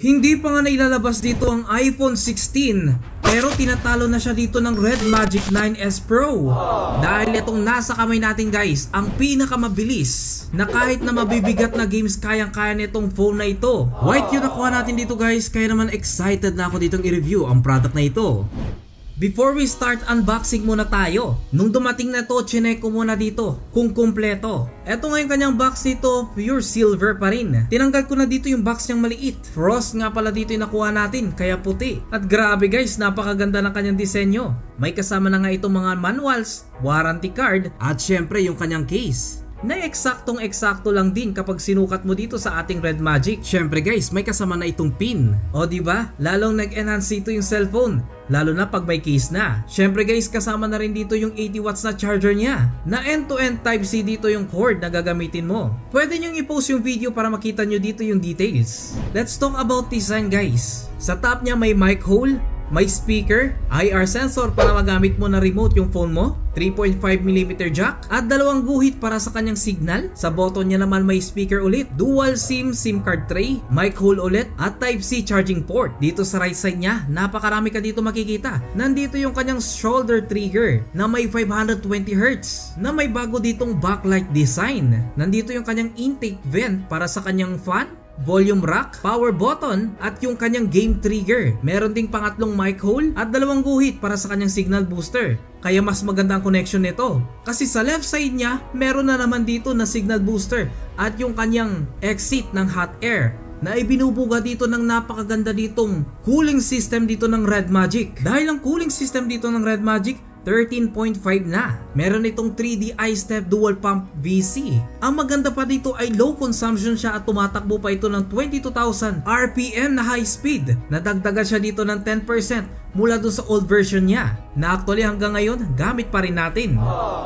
Hindi pa nga nailalabas dito ang iPhone 16 pero tinatalo na siya dito ng Red Magic 9S Pro. Dahil itong nasa kamay natin guys, ang pinakamabilis na kahit na mabibigat na games kayang-kaya nitong phone na ito. White yung nakuha natin dito guys, kaya naman excited na ako ditong i-review ang product na ito. Before we start, unboxing muna tayo. Nung dumating na to, chinek ko muna dito kung kumpleto. Eto nga yung kanyang box dito, pure silver pa rin. Tinanggal ko na dito yung box niyang maliit. Frost nga pala dito yung nakuha natin, kaya puti. At grabe guys, napakaganda ng kanyang disenyo. May kasama na nga itong mga manuals, warranty card, at syempre yung kanyang case na eksaktong-eksakto lang din kapag sinukat mo dito sa ating Red Magic. Syempre guys, may kasama na itong pin. O diba? Lalong nag-enhance dito yung cellphone, lalo na pag may case na. Syempre guys, kasama na rin dito yung 80 watts na charger niya, na end-to-end Type-C dito yung cord na gagamitin mo. Pwede nyo i-post yung video para makita nyo dito yung details. Let's talk about design guys. Sa top niya may mic hole, may speaker, IR sensor para magamit mo na remote yung phone mo, 3.5mm jack, at dalawang guhit para sa kanyang signal. Sa button niya naman may speaker ulit, dual SIM card tray, mic hole ulit, at Type-C charging port. Dito sa right side niya, napakarami ka dito makikita. Nandito yung kanyang shoulder trigger na may 520Hz, na may bago ditong backlight design. Nandito yung kanyang intake vent para sa kanyang fan, volume rack, power button, at yung kanyang game trigger. Meron ding pangatlong mic hole at dalawang guhit para sa kanyang signal booster. Kaya mas maganda ang connection nito. Kasi sa left side niya, meron na naman dito na signal booster at yung kanyang exit ng hot air na ibinubuga dito ng napakaganda ditong cooling system dito ng Red Magic. Dahil ang cooling system dito ng Red Magic 13.5 na. Meron itong 3D i-step dual pump VC. Ang maganda pa dito ay low consumption siya at tumatakbo pa ito ng 22,000 RPM na high speed. Nadagdagan siya dito ng 10% mula dun sa old version niya, na actually hanggang ngayon gamit pa rin natin.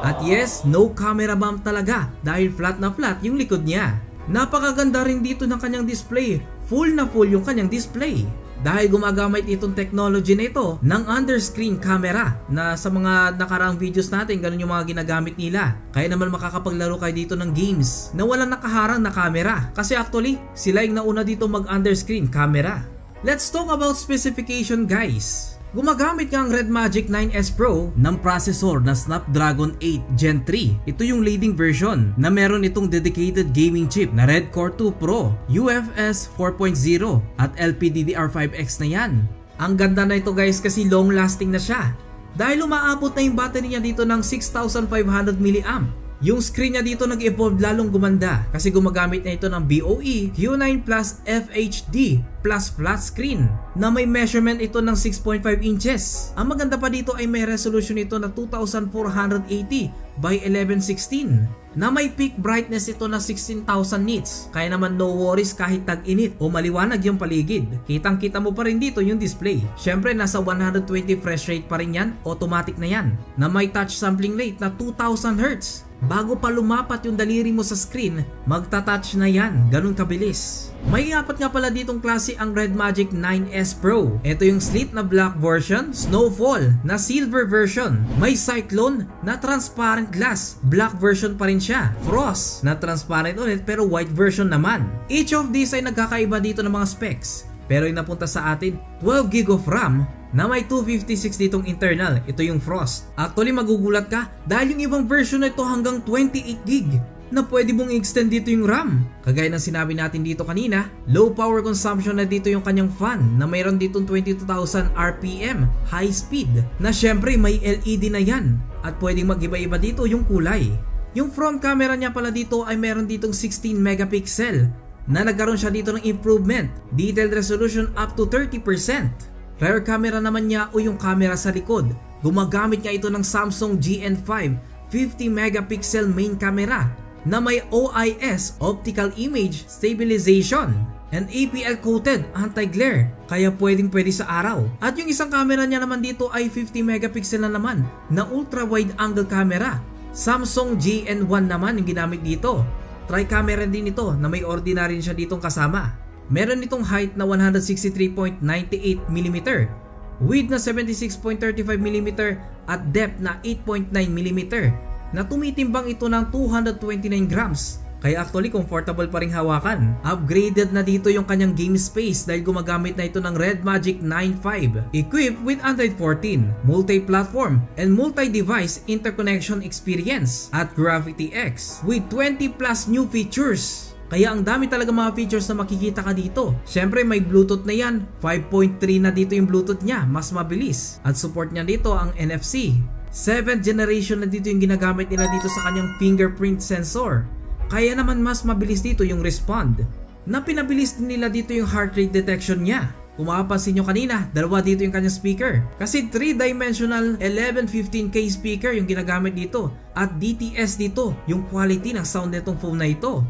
At yes, no camera bump talaga dahil flat na flat yung likod niya. Napakaganda rin dito ng kanyang display. Full na full yung kanyang display. Dahil gumagamit itong technology na ito ng under-screen camera, na sa mga nakaraang videos natin, ganun yung mga ginagamit nila. Kaya naman makakapaglaro kayo dito ng games na walang nakaharang na camera. Kasi actually, sila yung nauna dito mag-under-screen camera. Let's talk about specification guys. Gumagamit nga ang Red Magic 9S Pro ng processor na Snapdragon 8 Gen 3. Ito yung leading version na meron itong dedicated gaming chip na Red Core 2 Pro, UFS 4.0 at LPDDR5X na yan. Ang ganda na ito guys kasi long lasting na siya. Dahil umaabot na yung battery niya dito ng 6,500 mAh. Yung screen niya dito nag-evolve lalong gumanda kasi gumagamit na ito ng BOE Q9 Plus FHD plus flat screen na may measurement ito ng 6.5 inches. Ang maganda pa dito ay may resolution ito na 2480 by 1116 na may peak brightness ito na 16,000 nits. Kaya naman no worries kahit tag-init o maliwanag yung paligid. Kitang kita mo pa rin dito yung display. Syempre nasa 120 fresh rate pa rin yan, automatic na yan, na may touch sampling rate na 2000 Hz. Bago pa lumapat yung daliri mo sa screen, magta-touch na yan, ganun kabilis. May apat nga pala ditong klase ang Red Magic 9S Pro. Ito yung sleek na black version, snowfall na silver version, may cyclone na transparent glass, black version pa rin siya, frost na transparent ulit pero white version naman. Each of these ay nagkakaiba dito ng mga specs, pero yung napunta sa atin 12GB of RAM na may 256 ditong internal. Ito yung frost. Actually magugulat ka dahil yung ibang version na ito hanggang 28GB na pwede mong i-extend dito yung RAM. Kagaya ng sinabi natin dito kanina, low power consumption na dito yung kanyang fan na mayroon ditong 22,000 RPM high speed, na syempre may LED na yan at pwedeng mag-iba-iba dito yung kulay. Yung front camera niya pala dito ay mayroon ditong 16 megapixel na nagkaroon siya dito ng improvement, detailed resolution up to 30%. Rear camera naman niya o yung camera sa likod, gumagamit nga ito ng Samsung GN5 50 megapixel main camera na may OIS optical image stabilization and APL coated anti-glare, kaya pwede sa araw. At yung isang camera niya naman dito ay 50 megapixel na naman na ultra wide angle camera. Samsung GN1 naman yung ginamit dito. Tri-camera din ito na may ordinary siya ditong kasama. Meron itong height na 163.98mm, width na 76.35mm at depth na 8.9mm na tumitimbang ito ng 229 grams. Kaya actually comfortable pa ring hawakan. Upgraded na dito yung kanyang game space dahil gumagamit na ito ng Red Magic 9.5. Equipped with Android 14, multi-platform, and multi-device interconnection experience at Gravity X with 20 plus new features. Kaya ang dami talaga mga features na makikita ka dito. Syempre may Bluetooth na yan, 5.3 na dito yung Bluetooth niya, mas mabilis. At support niya dito ang NFC. 7th generation na dito yung ginagamit nila dito sa kanyang fingerprint sensor. Kaya naman mas mabilis dito yung respond. Na pinabilis din nila dito yung heart rate detection niya. Kung mapapansin nyo kanina, dalawa dito yung kanyang speaker. Kasi 3-dimensional 1115K speaker yung ginagamit dito. At DTS dito, yung quality ng sound nitong phone na ito.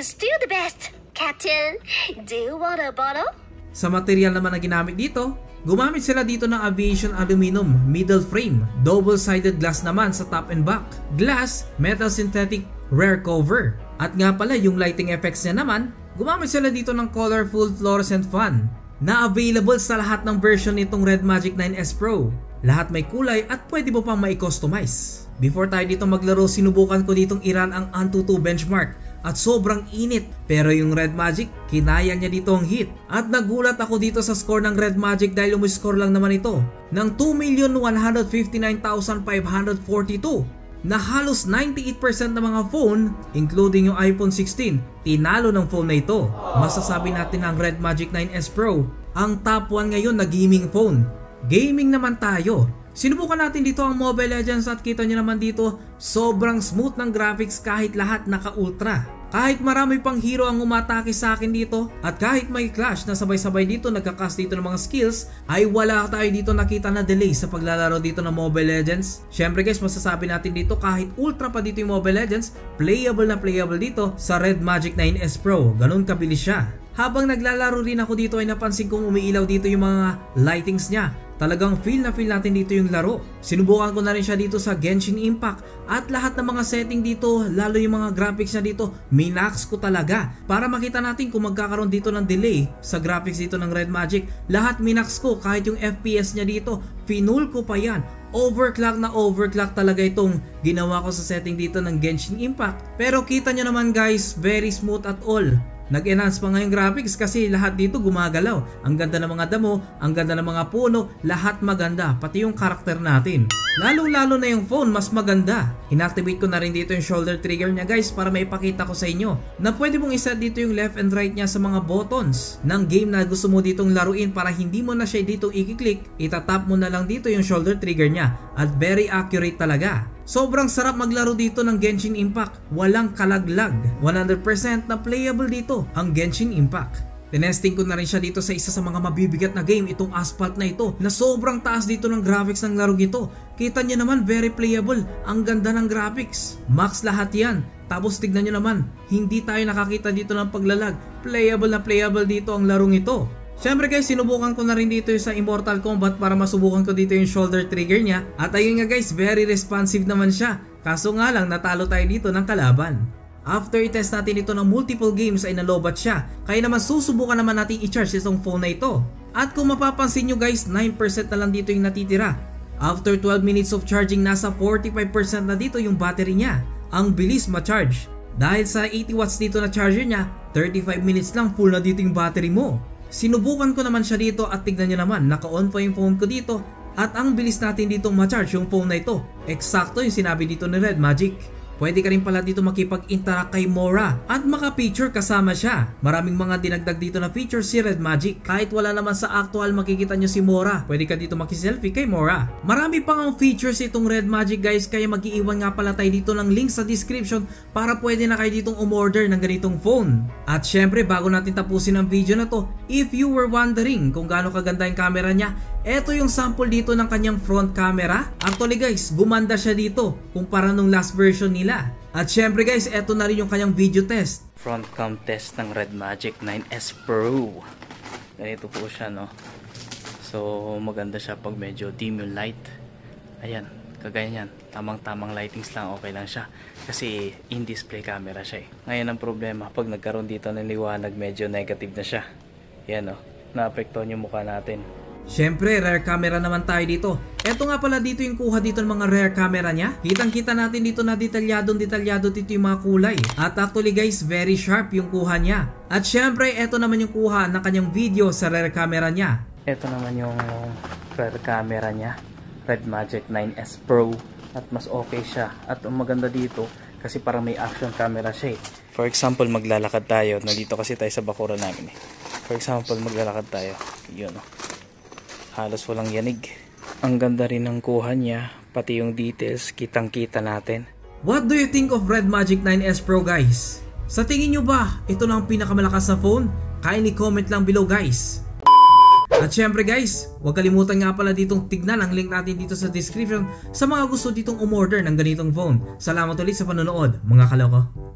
Is still the best, Captain. Do you want a bottle? Sa material naman na ginamit dito, gumamit sila dito ng aviation aluminum middle frame, double-sided glass naman sa top and back, glass, metal synthetic rear cover. At nga pala yung lighting effects niya naman, gumamit sila dito ng colorful fluorescent fan na available sa lahat ng version nitong Red Magic 9S Pro. Lahat may kulay at pwede mo pang mai-customize. Before tayo dito maglaro, sinubukan ko ditong i-run ang Antutu benchmark at sobrang init, pero yung Red Magic kinaya niya dito ang hit. At nagulat ako dito sa score ng Red Magic dahil umiscore lang naman ito ng 2,159,542 na halos 98% ng mga phone, including yung iPhone 16, tinalo ng phone na ito. Masasabi natin ang Red Magic 9S Pro ang top 1 ngayon na gaming phone. Gaming naman tayo. Sinubukan natin dito ang Mobile Legends at kita nyo naman dito sobrang smooth ng graphics kahit lahat naka-ultra. Kahit marami pang hero ang umatake sa akin dito at kahit may clash na sabay-sabay dito nagkakas dito ng mga skills, ay wala tayo dito nakita na delay sa paglalaro dito ng Mobile Legends. Syempre guys, masasabi natin dito kahit ultra pa dito yung Mobile Legends, playable na playable dito sa Red Magic 9S Pro. Ganun kabilis siya. Habang naglalaro rin ako dito ay napansin kong umiilaw dito yung mga lightings niya. Talagang feel na feel natin dito yung laro. Sinubukan ko na rin siya dito sa Genshin Impact at lahat ng mga setting dito, lalo yung mga graphics niya dito, minax ko talaga para makita natin kung magkakaroon dito ng delay sa graphics dito ng Red Magic. Lahat minax ko, kahit yung FPS niya dito, pinull ko pa yan. Overclock na overclock talaga itong ginawa ko sa setting dito ng Genshin Impact. Pero kita nyo naman guys, very smooth at all. Nag-enhance pa nga yung graphics kasi lahat dito gumagalaw. Ang ganda ng mga damo, ang ganda ng mga puno, lahat maganda, pati yung karakter natin. Lalong-lalo na yung phone, mas maganda. Inactivate ko na rin dito yung shoulder trigger niya guys para maipakita ko sa inyo na pwede mong iset dito yung left and right niya sa mga buttons ng game na gusto mo ditong laruin para hindi mo na siya dito i-click, itatap mo na lang dito yung shoulder trigger niya at very accurate talaga. Sobrang sarap maglaro dito ng Genshin Impact, walang kalaglag, 100% na playable dito ang Genshin Impact. Tinesting ko na rin siya dito sa isa sa mga mabibigat na game, itong Asphalt na ito, na sobrang taas dito ng graphics ng laro ito. Kita nyo naman, very playable, ang ganda ng graphics, max lahat yan. Tapos tignan nyo naman, hindi tayo nakakita dito ng paglalag, playable na playable dito ang larong ito. Siyempre guys, sinubukan ko na rin dito sa Immortal Kombat para masubukan ko dito yung shoulder trigger niya. At ayun nga guys, very responsive naman siya. Kaso nga lang, natalo tayo dito ng kalaban. After i-test natin ito ng multiple games ay nalobat siya. Kaya naman susubukan naman natin i-charge itong phone na ito. At kung mapapansin nyo guys, 9% na lang dito yung natitira. After 12 minutes of charging, nasa 45% na dito yung battery niya. Ang bilis ma-charge. Dahil sa 80 watts dito na charger niya, 35 minutes lang full na dito yung battery mo. Sinubukan ko naman siya dito at tignan nyo naman, naka-on pa yung phone ko dito at ang bilis natin ditong ma-charge yung phone na ito. Eksakto yung sinabi dito ni Red Magic. Pwede ka rin pala dito makipag-interact kay Mora at maka-feature kasama siya. Maraming mga dinagdag dito na feature si Red Magic. Kahit wala naman sa actual makikita nyo si Mora, pwede ka dito makiselfie kay Mora. Marami pang ang features itong Red Magic guys, kaya mag-iiwan nga pala tayo dito ng link sa description para pwede na kayo ditong umorder ng ganitong phone. At syempre bago natin tapusin ang video na to, if you were wondering kung gaano kaganda yung camera niya, eto yung sample dito ng kanyang front camera. Actually guys, gumanda siya dito kumpara nung last version nila. At syempre guys, eto na rin yung kanyang video test. Front cam test ng Red Magic 9S Pro. Ganito po siya, no? So maganda siya pag medyo dim yung light. Ayan, kagaya niyan. Tamang-tamang lightings lang, okay lang siya. Kasi in-display camera siya eh. Ngayon ang problema, pag nagkaroon dito ng liwanag, medyo negative na siya. Ayan, no? Naapektuhan yung mukha natin. Syempre, rear camera naman tayo dito. Eto nga pala dito yung kuha dito ng mga rear camera niya. Kitang-kita natin dito na detalyado dito yung mga kulay. At actually guys, very sharp yung kuha niya. At syempre, eto naman yung kuha ng kanyang video sa rear camera niya. Ito naman yung rear camera niya, Red Magic 9S Pro. At mas okay siya. At ang maganda dito, kasi parang may action camera siya eh. For example, maglalakad tayo. Nandito kasi tayo sa bakura namin eh. For example, maglalakad tayo. Yun oh. Halos walang yanig. Ang ganda rin ng kuha niya, pati yung details, kitang-kita natin. What do you think of Red Magic 9S Pro guys? Sa tingin nyo ba, ito na ang pinakamalakas na phone? Kindly comment lang below guys. At syempre guys, huwag kalimutan nga pala ditong tignan ang link natin dito sa description sa mga gusto ditong umorder ng ganitong phone. Salamat ulit sa panonood mga kaloko.